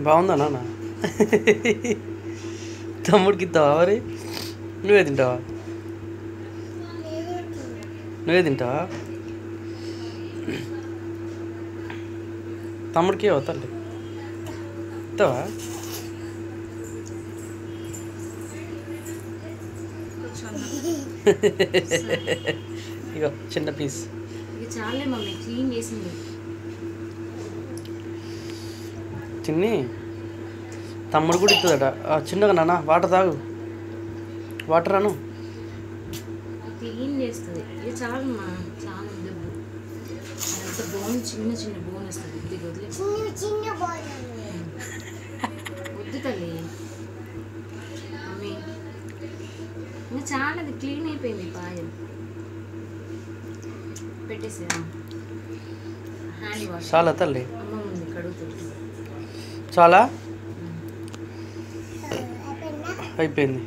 బాగుందా నాన్న? తమ్ముడికి ఇస్తావా మరి? నువ్వే తింటావా? నువ్వే తింటావా? తమ్ముడికి అవుతాలే ఇస్తావా? ఇక చిన్న పీస్ చాలే మమ్మీ, క్లీన్ చేసింది. తిని తమ్ముడు కూడా ఇస్తుందట. చిన్నగా నాన్న వాటర్ తాగు, వాటర్ అను. క్లీన్ చేస్తుంది. ఇది చాలమ్మా, చాలా దెబ్బ. అదంతా బోన్, చిన్న చిన్న బోన్ వస్తుంది. ఇది వదిలే వద్దు తల్లి. మమ్మీ ఇంకా చాలా, అది క్లీన్ అయిపోయింది. పాయం పెట్టేసా. హ్యాండ్ వాష్ చాలా తల్లి, అమ్మ ఉంది కడుగుతుంది. చాలా అయిపోయింది.